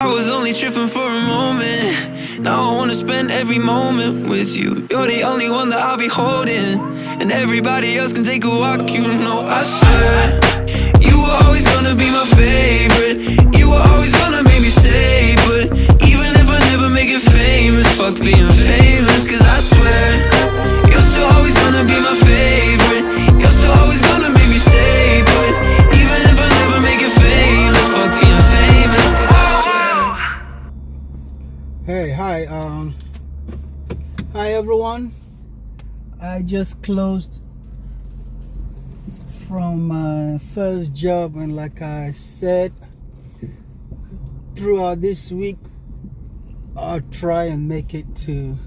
I was only tripping for a moment. Now I wanna spend every moment with you. You're the only one that I'll be holding, and everybody else can take a walk. You know, I swear you were always gonna be my favorite. You were always gonna make me stay. But even if I never make it famous, fuck being famous. Cause I swear you're still always gonna be my favorite. You're still always gonna make me stay. But even if I never make it famous, fuck being famous. Cause I swear. Hey, hi everyone. I just closed from my first job, and like I said, throughout this week I'll try and make it to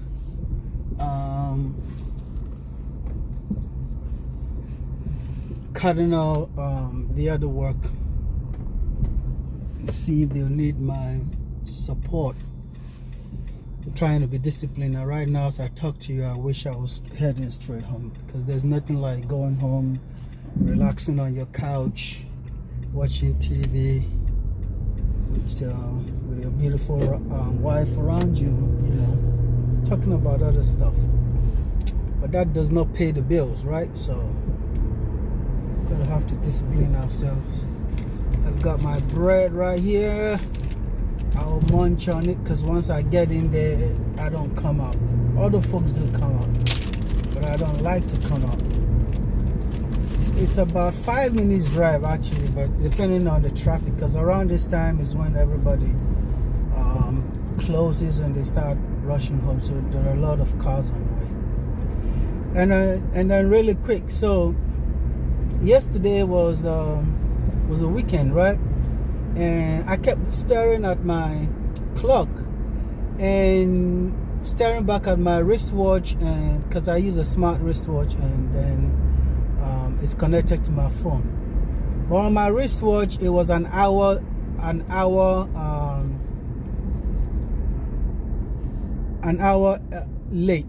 Cardinal, the other work, see if they'll need my support. I'm trying to be disciplined, and right now as I talk to you I wish I was heading straight home, because there's nothing like going home, relaxing on your couch, watching TV with your beautiful wife around you, you know, talking about other stuff. But that does not pay the bills, right? So we're gonna have to discipline ourselves. I've got my bread right here. I'll munch on it, because once I get in there I don't come out. Other folks do come out, but I don't like to come out. It's about 5 minutes drive actually, but depending on the traffic, because around this time is when everybody closes and they start rushing home, so there are a lot of cars on the way. And then really quick, so yesterday was a weekend, right? And I kept staring at my clock and staring back at my wristwatch, and because I use a smart wristwatch, and then it's connected to my phone. But on my wristwatch it was an hour late.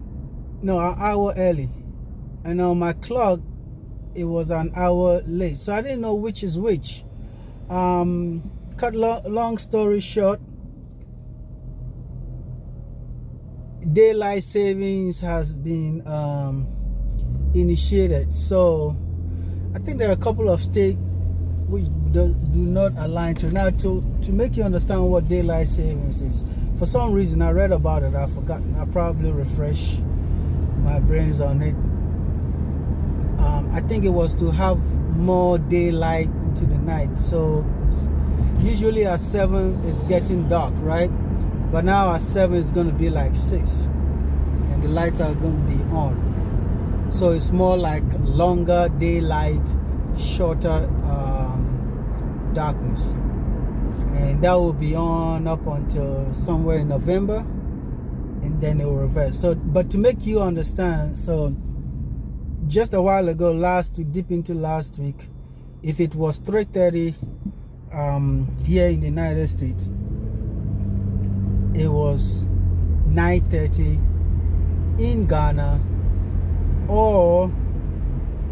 No, an hour early. And on my clock it was an hour late. So I didn't know which is which. Cut long story short, daylight savings has been initiated. So I think there are a couple of states which do not align to. Now, to make you understand what daylight savings is, for some reason I read about it, I've forgotten. I'll probably refresh my brains on it. I think it was to have more daylight into the night. So usually at 7 it's getting dark, right? But now at 7 it's going to be like 6, and the lights are going to be on. So it's more like longer daylight, shorter darkness, and that will be on up until somewhere in November, and then it will reverse. So, but to make you understand, so just a while ago, deep into last week, if it was 3:30 here in the United States, it was 9:30 in Ghana, or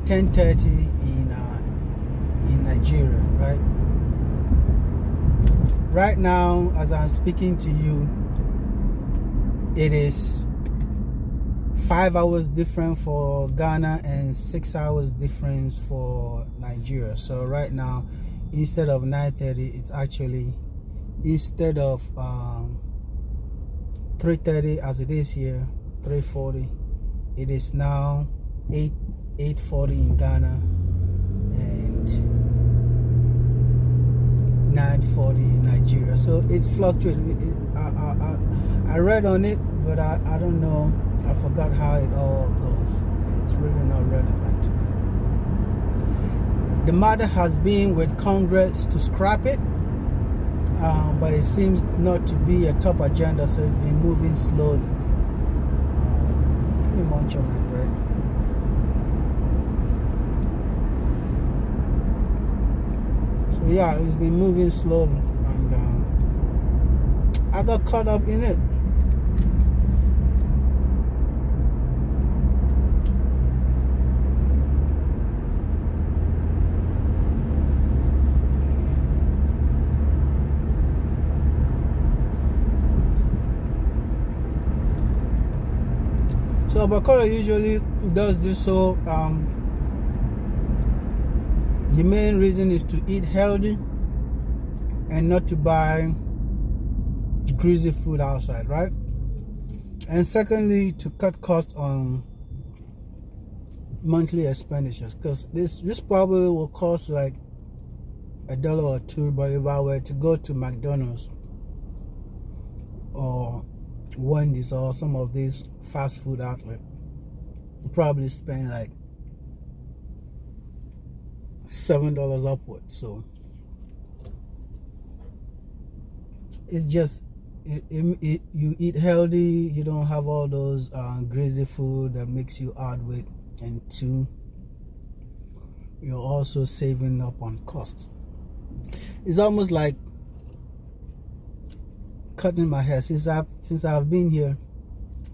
10:30 in Nigeria, right? Right now, as I'm speaking to you, it is 5 hours different for Ghana and 6 hours difference for Nigeria. So right now, instead of 9:30, it's actually, instead of 3:30 as it is here, 3:40, it is now 8:40 in Ghana and 9:40 in Nigeria. So it fluctuates. I read on it, but I don't know. I forgot how it all goes. It's really not relevant to me. The matter has been with Congress to scrap it, but it seems not to be a top agenda, so it's been moving slowly. Let me munch on my bread. So yeah, it's been moving slowly, and I got caught up in it. So Bacoro usually does this so the main reason is to eat healthy and not to buy greasy food outside, right? And secondly, to cut costs on monthly expenditures, because this probably will cost like $1 or $2, but if I were to go to McDonald's or Wendy's or some of these fast food outlets, I'll probably spend like $7 upward. So it's just you eat healthy, you don't have all those greasy food that makes you add weight, and two, you're also saving up on cost. It's almost like cutting my hair. Since I've been here,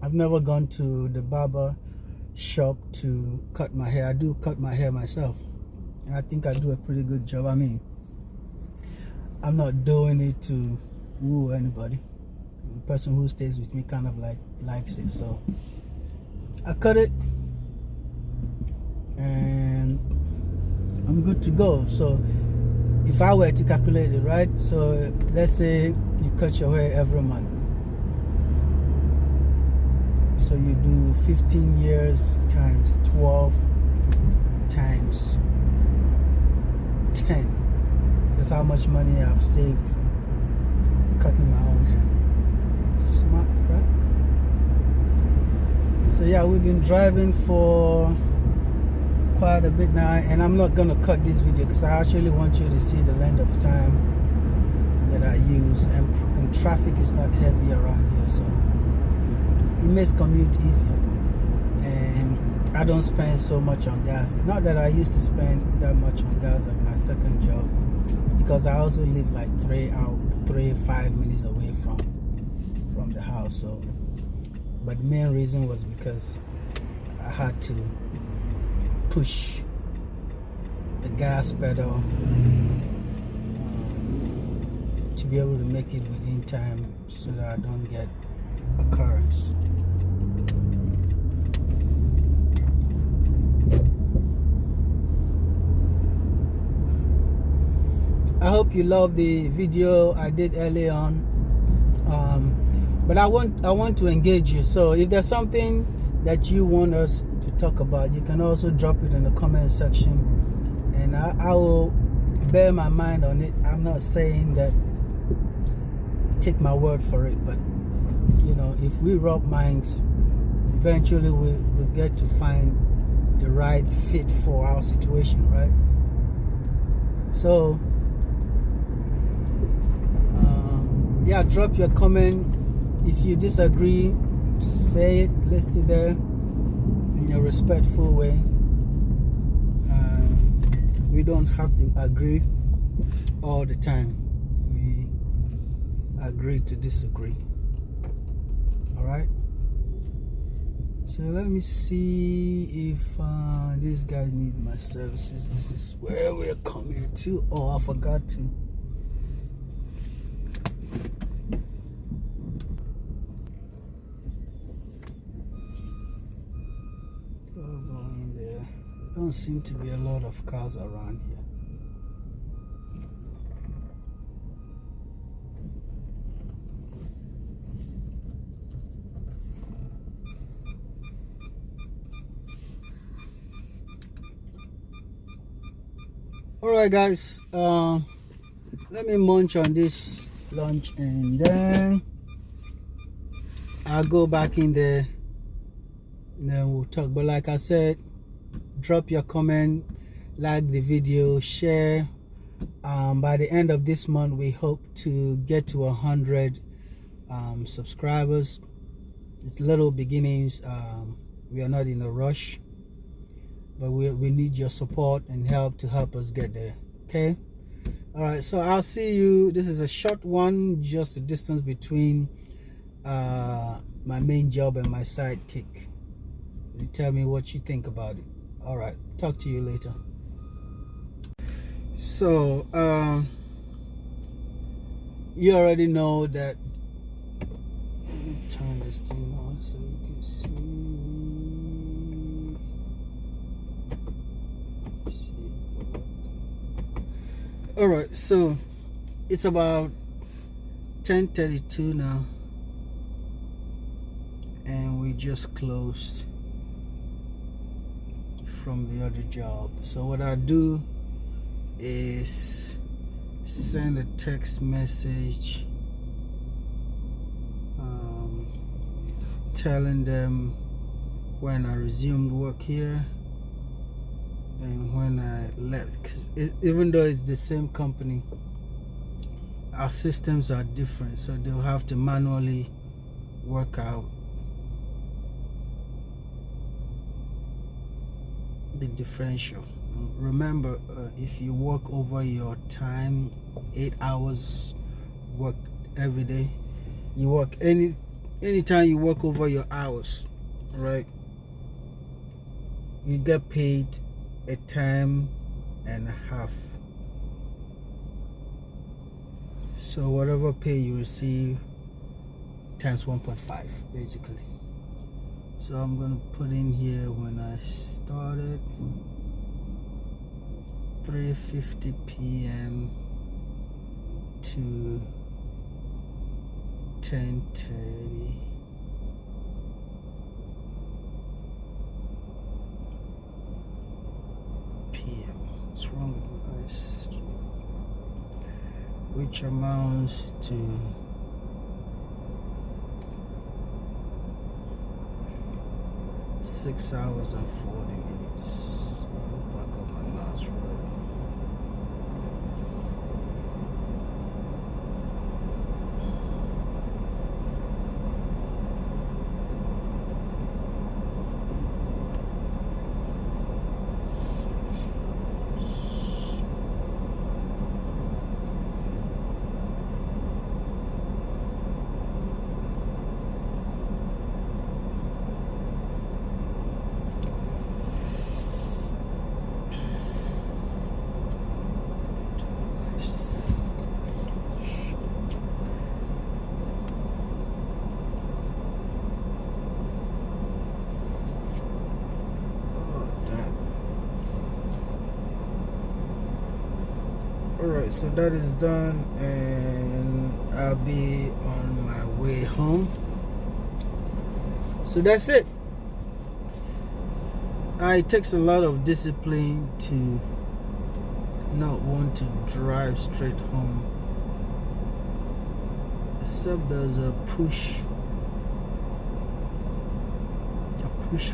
I've never gone to the barber shop to cut my hair. I do cut my hair myself, and I think I do a pretty good job. I mean, I'm not doing it to woo anybody. The person who stays with me kind of likes it, so I cut it and I'm good to go. So if I were to calculate it, right, so let's say you cut your hair every month, so you do 15 years times 12 times 10. That's how much money I've saved cutting my own hair. Smart, right? So yeah, we've been driving for quite a bit now, and I'm not gonna cut this video because I actually want you to see the length of time that I use, and traffic is not heavy around here, so it makes commute easier, and I don't spend so much on gas. Not that I used to spend that much on gas at my second job, because I also live like 5 minutes away from the house. So, but the main reason was because I had to push the gas pedal to be able to make it within time, so that I don't get occurrence. I hope you love the video I did early on, but I want to engage you. So if there's something that you want us to talk about, you can also drop it in the comment section, and I will bear my mind on it. I'm not saying that take my word for it, but you know, if we rub minds, eventually we'll get to find the right fit for our situation, right? So yeah, drop your comment. If you disagree, say it, list it there in a respectful way. We don't have to agree all the time. We agree to disagree. Alright? So let me see if these guys need my services. This is where we're coming to. Oh, I forgot to. Don't seem to be a lot of cars around here. Alright guys, let me munch on this lunch and then I'll go back in there and then we'll talk. But like I said, drop your comment, like the video, share. By the end of this month, we hope to get to 100 subscribers. It's little beginnings. We are not in a rush, but we need your support and help to help us get there. Okay? All right, so I'll see you. This is a short one, just the distance between my main job and my sidekick. You tell me what you think about it. All right, talk to you later. So you already know that. Let me turn this thing on so you can see me. All right, so it's about 10:32 now, and we just closed from the other job. So what I do is send a text message telling them when I resumed work here and when I left. 'Cause even though it's the same company, our systems are different, so they'll have to manually work out the differential. Remember, if you work over your time, 8 hours work every day, you work anytime you work over your hours, right, you get paid a time and a half. So whatever pay you receive times 1.5 basically. So I'm gonna put in here when I started, 3:50 p.m. to 10:30 p.m. What's wrong with my eyes? Which amounts to 6 hours and 40 minutes. I hope I got my mouse right. Alright, so that is done, and I'll be on my way home. So that's it. It takes a lot of discipline to not want to drive straight home, except there's a push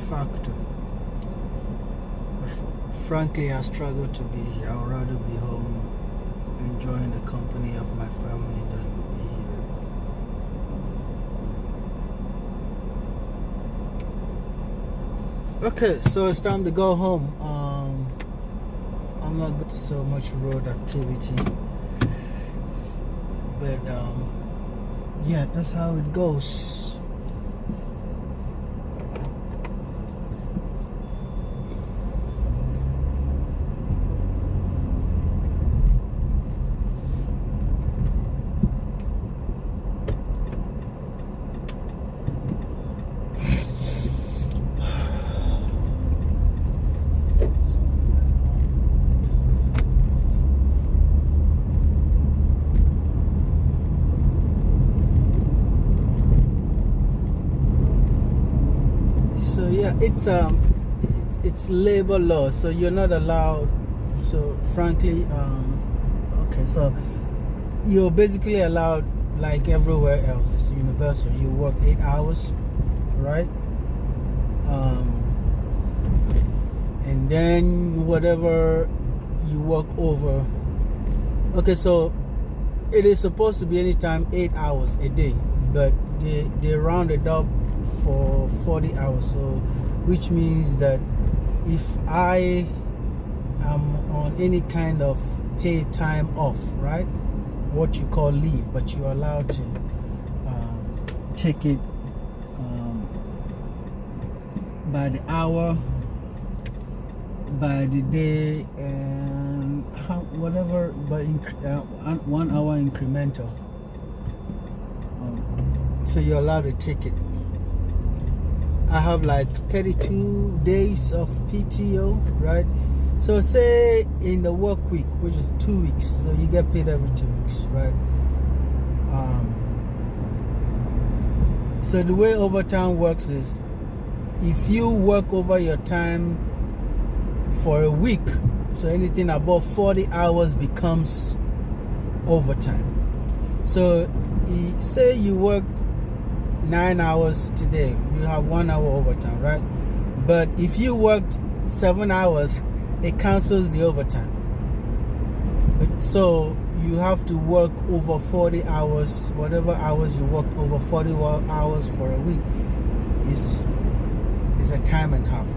factor. Frankly, I struggle to be here. I would rather be home enjoying the company of my family than be here. Okay, so it's time to go home. I'm not good so much road activity, but yeah, that's how it goes. So yeah, it's labor law, so you're not allowed. So frankly, okay, so you're basically allowed, like everywhere else, it's universal. You work 8 hours, right? And then whatever you work over. Okay, so it is supposed to be anytime 8 hours a day, but they round it up for 40 hours, so which means that if I am on any kind of paid time off, right, what you call leave, but you're allowed to take it by the hour, by the day, and whatever, but 1 hour incremental. So you're allowed to take it. I have like 32 days of PTO, right? So say in the work week, which is 2 weeks. So you get paid every 2 weeks, right? So the way overtime works is, if you work over your time for a week, so anything above 40 hours becomes overtime. So say you worked 9 hours today, you have 1 hour overtime, right? But if you worked 7 hours, it cancels the overtime. But so you have to work over 40 hours. Whatever hours you worked over 40 hours for a week is a time and a half.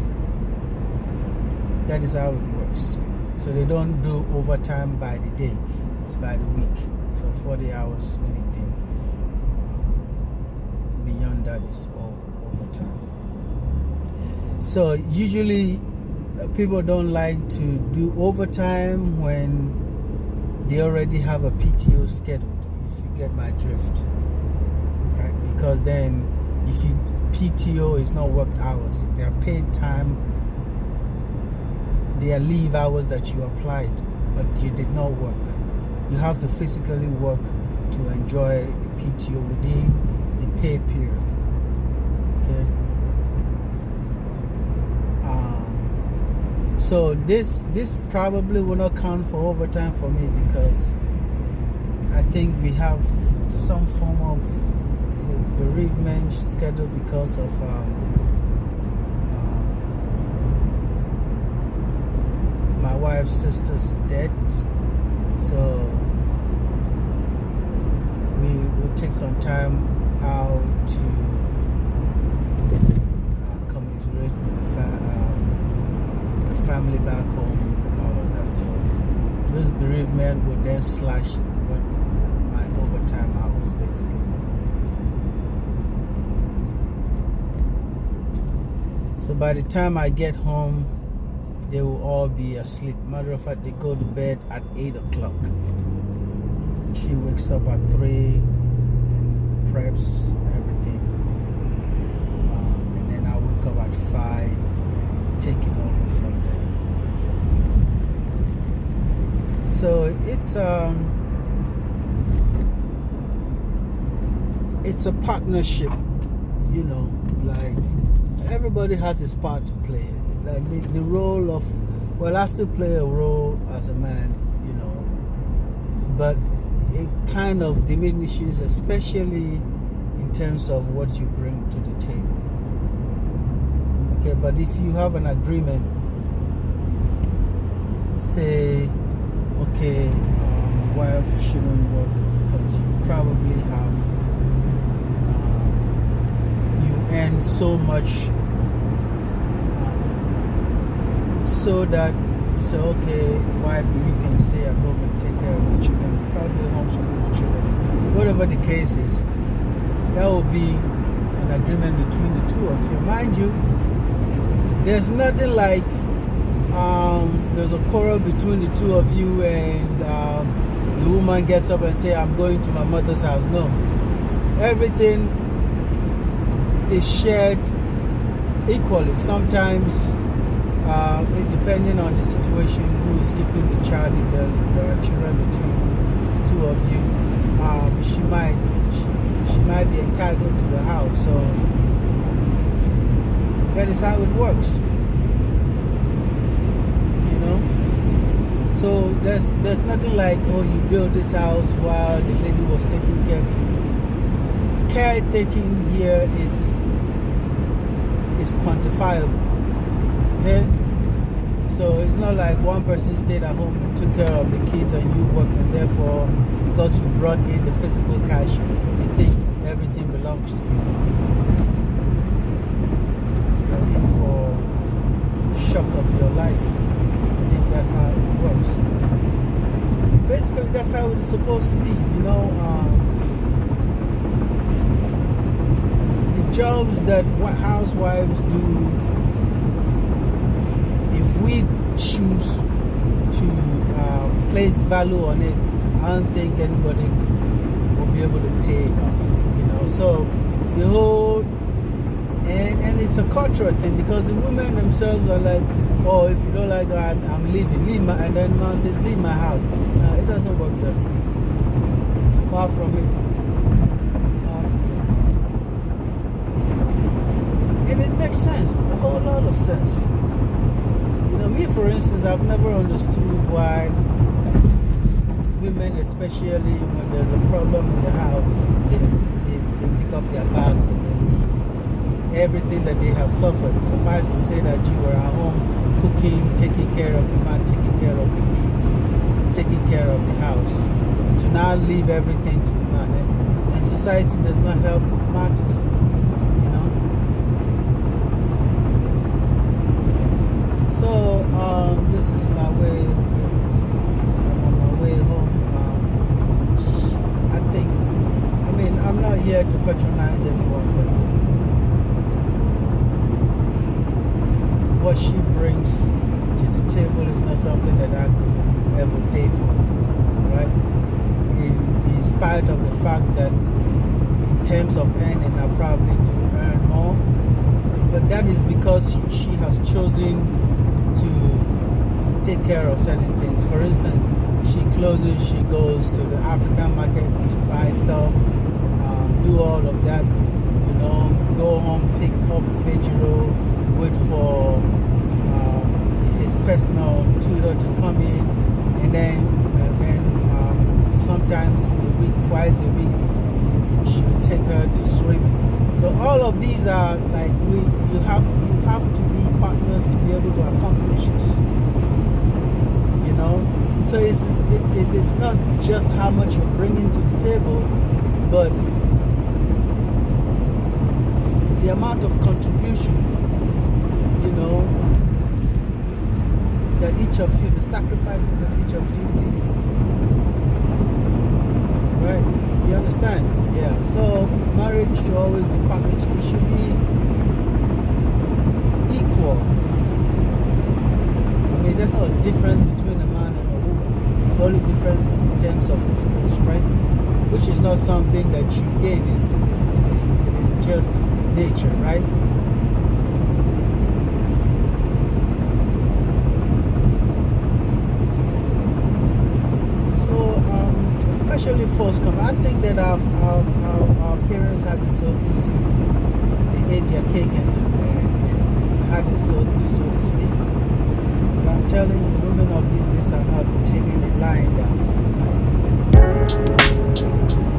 That is how it works. So they don't do overtime by the day, it's by the week. So 40 hours, anything beyond that is all overtime. So usually people don't like to do overtime when they already have a PTO scheduled, if you get my drift, right? Because then if you PTO is not worked hours, they are paid time, they are leave hours that you applied but you did not work. You have to physically work to enjoy the PTO within the pay period. Okay. So this probably will not count for overtime for me, because I think we have some form of bereavement schedule because of my wife's sister's death. So we will take some time out to commiserate with the family back home and all of that. So this bereavement would then slash what my overtime hours basically. So by the time I get home, they will all be asleep. Matter of fact, they go to bed at 8 o'clock. She wakes up at 3 and preps everything. And then I wake up at 5 and take it over from there. So it's a partnership, you know, like everybody has his part to play. Like the role of, well, I still play a role as a man, you know, but it kind of diminishes, especially in terms of what you bring to the table. Okay, but if you have an agreement, say, okay, wife shouldn't work because you probably have, you earn so much, so that you say, okay, wife, you can stay at home and take care of the children, probably homeschool the children, whatever the case is. That will be an agreement between the two of you. Mind you, there's nothing like there's a quarrel between the two of you and the woman gets up and say, I'm going to my mother's house. No, everything is shared equally. Sometimes depending on the situation, who is keeping the child, if there are children between the two of you, she might be entitled to the house. So that is how it works, you know. So there's nothing like, oh, you built this house while the lady was taking care. Caretaking here, it's quantifiable. Okay, so it's not like one person stayed at home and took care of the kids and you worked, and therefore because you brought in the physical cash, you think everything belongs to you. You're in for the shock of your life. I think that's how it works. And basically, that's how it's supposed to be, you know. The jobs that housewives do, we choose to place value on it, I don't think anybody will be able to pay it off, you know. So the whole, and it's a cultural thing because the women themselves are like, oh, if you don't like her, I'm leaving. Leave my, and then man says, leave my house. It doesn't work that way. Far from it. Far from it. And it makes sense, a whole lot of sense. You know, me for instance, I've never understood why women, especially when there's a problem in the house, they pick up their bags and they leave everything that they have suffered. Suffice to say that you were at home cooking, taking care of the man, taking care of the kids, taking care of the house, to now leave everything to the man. And society does not help matters, you know. So this is my way. I'm on my way home. I'm not here to patronize anyone, but what she brings to the table is not something that I could ever pay for, right? In spite of the fact that in terms of earning, I probably do earn more, but that is because she has chosen to take care of certain things. For instance, she closes, she goes to the African market to buy stuff, do all of that, you know, go home, pick up Fijiro, wait for his personal tutor to come in, and then sometimes in a week, twice a week, she'll take her to swimming. So all of these are like you have to be partners to be able to accomplish this. You know, so it is not just how much you're bringing to the table, but the amount of contribution, you know, that each of you, the sacrifices that each of you make. Right? You understand? Yeah. So marriage should always be packaged. It should be equal. I mean, there's no difference between a man and a woman. The only difference is in terms of physical strength, which is not something that you gain. It is just nature, right? So, especially first come, I think that our parents had it so easy. They ate their cake and had it so to speak. But I'm telling you, women of these days are not taking it lying down. Right?